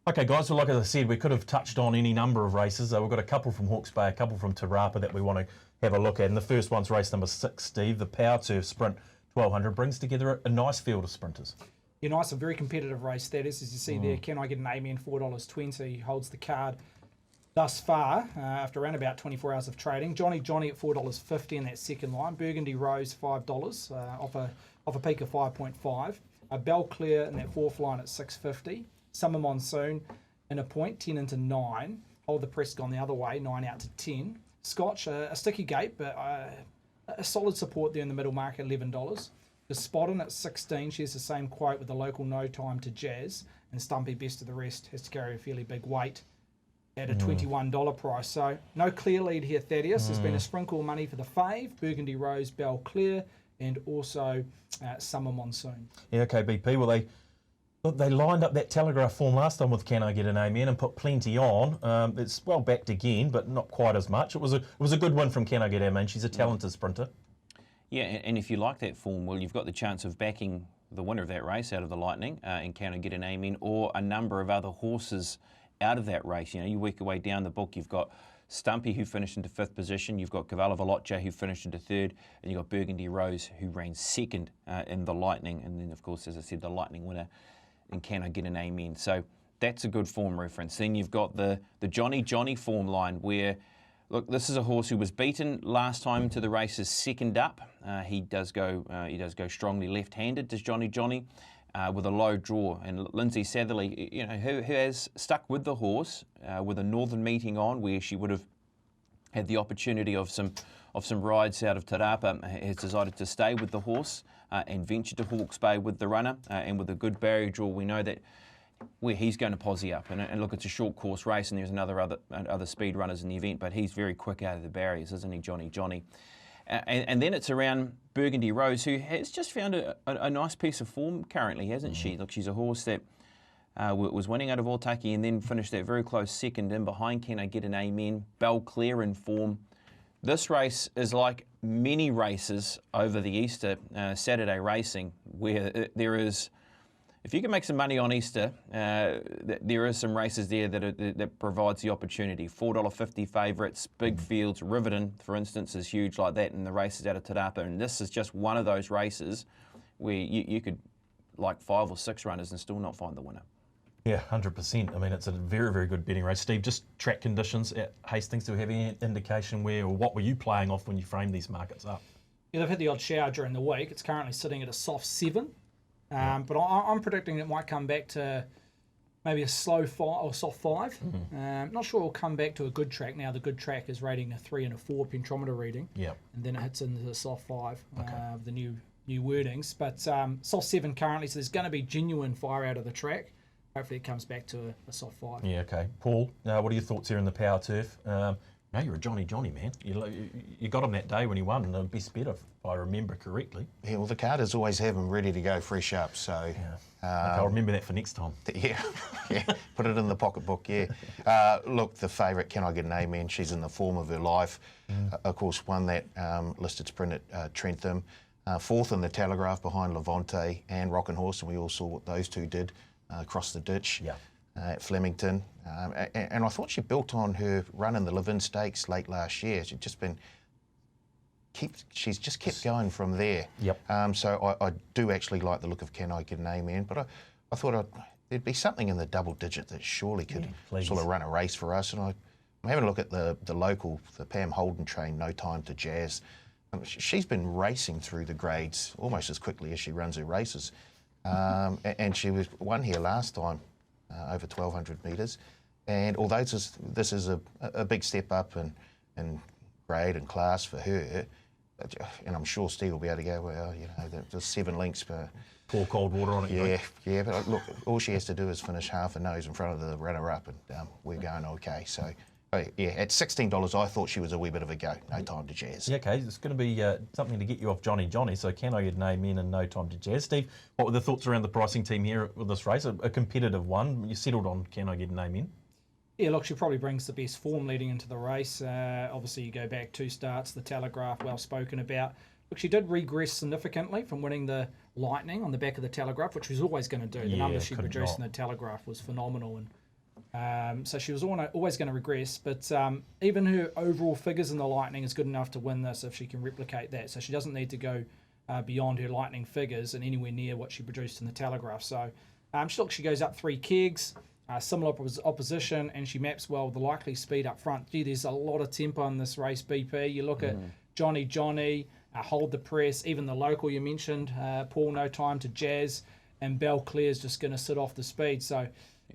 Okay, guys, well, like as I said, we could have touched on any number of races. We've got a couple from Hawke's Bay, a couple from Te Rapa that we want to have a look at. And the first one's race number 6, Steve. The Power Turf Sprint 1200 brings together a nice field of sprinters. Yeah, nice, a very competitive race that is. As you see there, Can I Get an Amen, $4.20 holds the card thus far after around about 24 hours of trading. Johnny at $4.50 in that second line. Burgundy Rose, $5 off a peak of 5.5. Belclair in that fourth line at $6.50. Summer Monsoon in a point, 10 into 9. Hold the Press gone the other way, 9 out to 10. Scotch, a sticky gate, but a solid support there in the middle market, $11. The Spottin at 16, she has the same quote with the local No Time to Jazz. And Stumpy, best of the rest, has to carry a fairly big weight at a $21 price. So no clear lead here, Thaddeus. There's been a sprinkle of money for the fave, Burgundy Rose, Belclair, and also Summer Monsoon. Yeah, okay, BP. Well, they lined up that Telegraph form last time with Can I Get an Amen and put plenty on. It's well backed again, but not quite as much. It was a good one from Can I Get an Amen. She's a talented sprinter. Yeah, and if you like that form, well, you've got the chance of backing the winner of that race out of the Lightning and Can I Get an Amen, or a number of other horses out of that race. You know, you work your way down the book, you've got Stumpy, who finished into 5th position. You've got Cavallo Veloce, who finished into 3rd. And you've got Burgundy Rose, who ran 2nd in the Lightning. And then, of course, as I said, the Lightning winner in Can I Get an Amen. So that's a good form reference. Then you've got the Johnny form line where, look, this is a horse who was beaten last time to the races 2nd up. He does go strongly left-handed, does Johnny. With a low draw, and Lindsay Satherley, you know, who has stuck with the horse with a Northern meeting on, where she would have had the opportunity of some rides out of Te Rapa, has decided to stay with the horse and venture to Hawke's Bay with the runner, and with a good barrier draw, we know that where he's going to posse up. And look, it's a short course race, and there's other speed runners in the event, but he's very quick out of the barriers, isn't he, Johnny? And then it's around Burgundy Rose, who has just found a nice piece of form currently, hasn't she? Look, she's a horse that was winning out of Otaki and then finished that very close 2nd in behind Can I Get an Amen. Belclair in form. This race is like many races over the Easter Saturday racing, where there is, if you can make some money on Easter, there is some races there that provides the opportunity. $4.50 favourites, big fields. Riverton, for instance, is huge like that in the races out of Te Rapa. And this is just one of those races where you could like 5 or 6 runners and still not find the winner. Yeah, 100%. I mean, it's a very, very good betting race. Steve, just track conditions at Hastings, do we have any indication where, or what were you playing off when you framed these markets up? Yeah, they've had the odd shower during the week. It's currently sitting at a soft 7. But I'm predicting it might come back to maybe a slow 5 or soft 5. Not sure it'll come back to a good track. Now the good track is rating a 3 and a 4 pentrometer reading. Yeah. And then it hits into the soft 5 with the new wordings. But soft 7 currently, so there's going to be genuine fire out of the track. Hopefully it comes back to a soft 5. Yeah, okay. Paul, what are your thoughts here in the Power Turf? No, you're a Johnny, man. You got him that day when he won, the best bet, if I remember correctly. Yeah, well, the carders always have him ready to go fresh up, so... Okay, I'll remember that for next time. Yeah, put it in the pocketbook, yeah. Look, the favourite, Can I Get an Amen? She's in the form of her life. Of course, won that listed sprint at Trentham. 4th in the Telegraph behind Levante and Rockin' Horse, and we all saw what those two did across the ditch. Yeah. At Flemington, and I thought she built on her run in the Live-In Stakes late last year. She's just kept going from there. Yep. So I do actually like the look of Can I Get an Amen, but I thought there'd be something in the double digit that surely could sort of run a race for us. And I'm having a look at the local, the Pam Holden train, No Time to Jazz. She's been racing through the grades almost as quickly as she runs her races, and she won here last time. Over 1,200 metres, and although this is a big step up in grade and class for her, and I'm sure Steve will be able to go, well, you know, there's 7 lengths per... Pour cold water on it. Yeah, but look, all she has to do is finish half a nose in front of the runner-up, and we're going okay. So, yeah, at $16, I thought she was a wee bit of a go. No Time to Jazz. Yeah, okay, it's going to be something to get you off Johnny. So Can I Get an Amen and No Time to Jazz. Steve, what were the thoughts around the pricing team here with this race? A competitive one. You settled on Can I Get an Amen? Yeah, look, she probably brings the best form leading into the race. Obviously, you go back 2 starts, the Telegraph, well spoken about. Look, she did regress significantly from winning the Lightning on the back of the Telegraph, which she was always going to do. The numbers she produced in the Telegraph was phenomenal, and So she was always going to regress, but even her overall figures in the Lightning is good enough to win this if she can replicate that. So she doesn't need to go beyond her Lightning figures and anywhere near what she produced in the Telegraph. So she goes up 3 kegs, similar opposition, and she maps well with the likely speed up front. Gee, there's a lot of tempo in this race, BP. You look at Johnny, Hold the Press, even the local you mentioned, Paul No Time to Jazz, and Belclair's just going to sit off the speed. So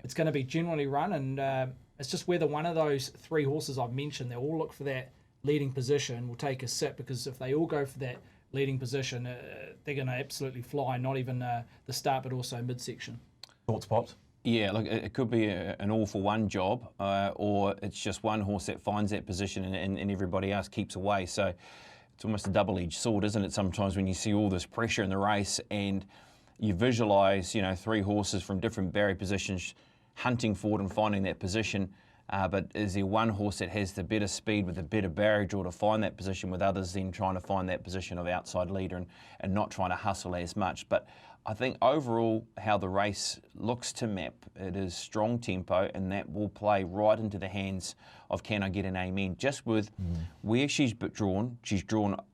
it's going to be generally run, and it's just whether one of those 3 horses I've mentioned, they all look for that leading position, will take a sit, because if they all go for that leading position, they're going to absolutely fly, not even the start, but also midsection. Thoughts, Pops? Yeah, look, it could be an all-for-one job, or it's just one horse that finds that position and everybody else keeps away. So it's almost a double-edged sword, isn't it, sometimes when you see all this pressure in the race and you visualise, 3 horses from different barrier positions hunting forward and finding that position, but is there one horse that has the better speed with the better barrier draw to find that position, with others then trying to find that position of outside leader and not trying to hustle as much? But I think overall how the race looks to map, it is strong tempo, and that will play right into the hands of Can I Get an Amen, just with where she's drawn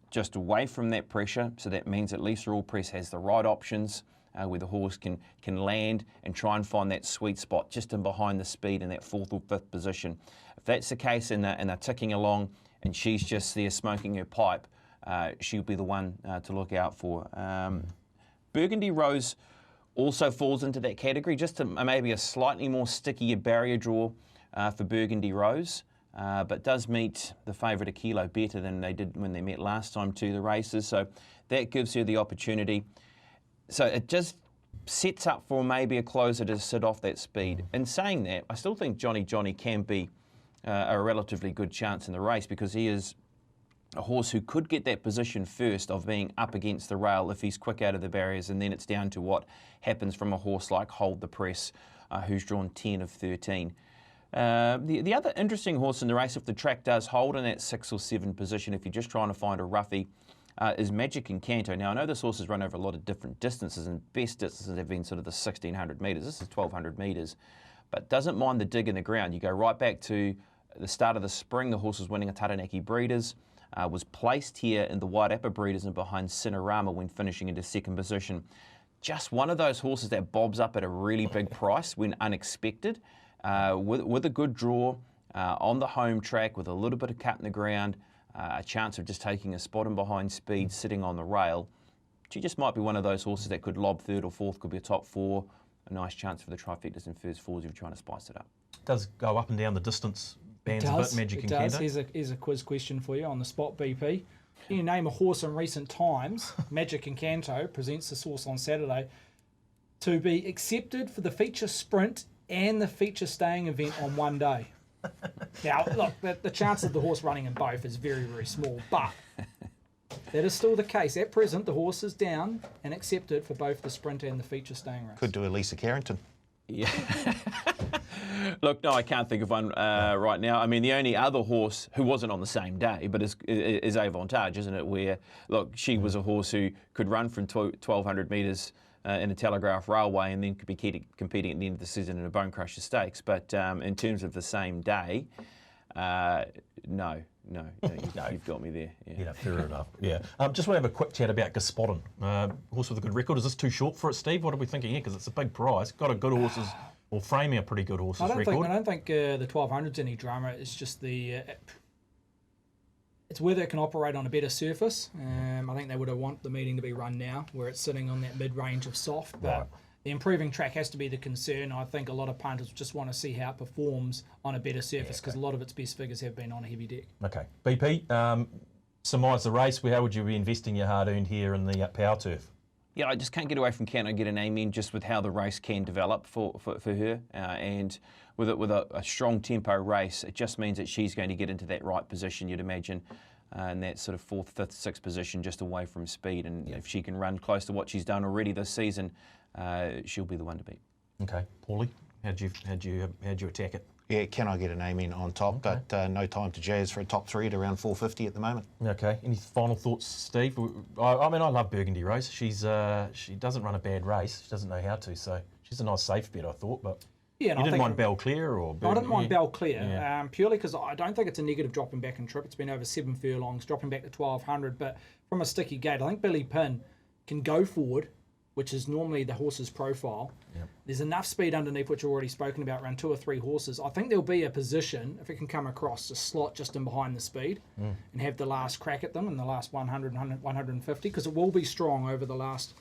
just away from that pressure, so that means at least All Press has the right options, where the horse can land and try and find that sweet spot just in behind the speed in that 4th or 5th position. If that's the case and they're ticking along and she's just there smoking her pipe, she'll be the one to look out for. Burgundy Rose also falls into that category, just maybe a slightly more stickier barrier draw for Burgundy Rose, but does meet the favourite a kilo better than they did when they met last time to the races. So that gives her the opportunity. So it just sets up for maybe a closer to sit off that speed. In saying that, I still think Johnny can be a relatively good chance in the race, because he is a horse who could get that position first of being up against the rail if he's quick out of the barriers, and then it's down to what happens from a horse like Hold the Press, who's drawn 10 of 13. The other interesting horse in the race, if the track does hold in that 6 or 7 position, if you're just trying to find a roughie, is Magic Encanto. Now, I know this horse has run over a lot of different distances, and best distances have been sort of the 1,600 metres. This is 1,200 metres, but doesn't mind the dig in the ground. You go right back to the start of the spring, the horse was winning a Taranaki Breeders, was placed here in the Wairarapa Breeders and behind Cinerama when finishing into 2nd position. Just one of those horses that bobs up at a really big price when unexpected, with a good draw on the home track, with a little bit of cut in the ground, a chance of just taking a spot in behind speed, sitting on the rail. She just might be one of those horses that could lob 3rd or 4th, could be a top 4, a nice chance for the trifectas and first 4s if you're trying to spice it up. Does go up and down the distance bands a bit, Magic Encanto? Here's a quiz question for you on the spot, BP. Can you name a horse in recent times, Magic Encanto presents the source on Saturday, to be accepted for the feature sprint and the feature staying event on one day? Now, look, the chance of the horse running in both is very, very small, but that is still the case. At present, the horse is down and accepted for both the sprint and the feature staying race. Could do Elisa Carrington. Yeah. Look, no, I can't think of one right now. I mean, the only other horse who wasn't on the same day, but is Avantage, isn't it? Where, look, she was a horse who could run from 1,200 metres in a Telegraph Railway and then could be competing at the end of the season in a Bone Crusher Stakes. But in terms of the same day, no, you've got me there. Yeah, fair enough. Yeah. Just want to have a quick chat about Gospodin. Horse with a good record. Is this too short for it, Steve? What are we thinking here? Because it's a big price. Got a good horses, or framing a pretty good horses record. I don't think the 1200's any drama. It's just it's whether it can operate on a better surface. I think they would have want the meeting to be run now, where it's sitting on that mid-range of soft. But Right. the improving track has to be the concern. I think a lot of punters just want to see how it performs on a better surface, because a lot of its best figures have been on a heavy deck. Okay. BP, surmise the race. How would you be investing your hard-earned here in the power turf? Yeah, I just can't get away from Can I Get an Amen, just with how the race can develop for her. And with a strong tempo race, it just means that she's going to get into that right position, you'd imagine, in that sort of 4th, 5th, 6th position, just away from speed. And if she can run close to what she's done already this season, she'll be the one to beat. Okay. Paulie, how'd you attack it? Yeah, Can I Get an Amen on top, but No Time to Jazz for a top 3 at around 450 at the moment. Okay. Any final thoughts, Steve? I mean, I love Burgundy Rose. She doesn't run a bad race. She doesn't know how to, so she's a nice safe bet, I thought. But Yeah, and You I didn't think mind Belclair or I didn't mind yeah. Belclair, purely because I don't think it's a negative dropping back in trip. It's been over 7 furlongs, dropping back to 1200. But from a sticky gate, I think Billy Pin can go forward, which is normally the horse's profile. Yep. There's enough speed underneath, which we've already spoken about, around 2 or 3 horses. I think there'll be a position, if it can come across, to slot just in behind the speed and have the last crack at them in the last 100, 150, because it will be strong over the last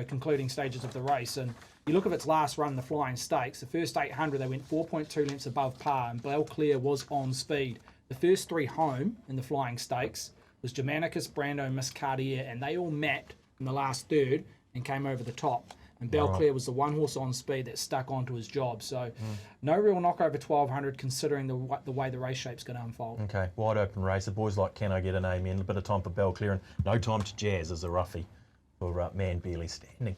concluding stages of the race. And you look at its last run, the Flying Stakes, the first 800, they went 4.2 lengths above par, and Belclair was on speed. The first 3 home in the Flying Stakes was Germanicus, Brando, Miss Cartier, and they all mapped in the last third and came over the top. And Belclair was the one horse on speed that stuck onto his job. So no real knock over 1200 considering the way the race shape's going to unfold. Okay, wide open race. The boys like, can I get an amen? A bit of time for Belclair and no time to jazz as a roughie for Man Barely Standing.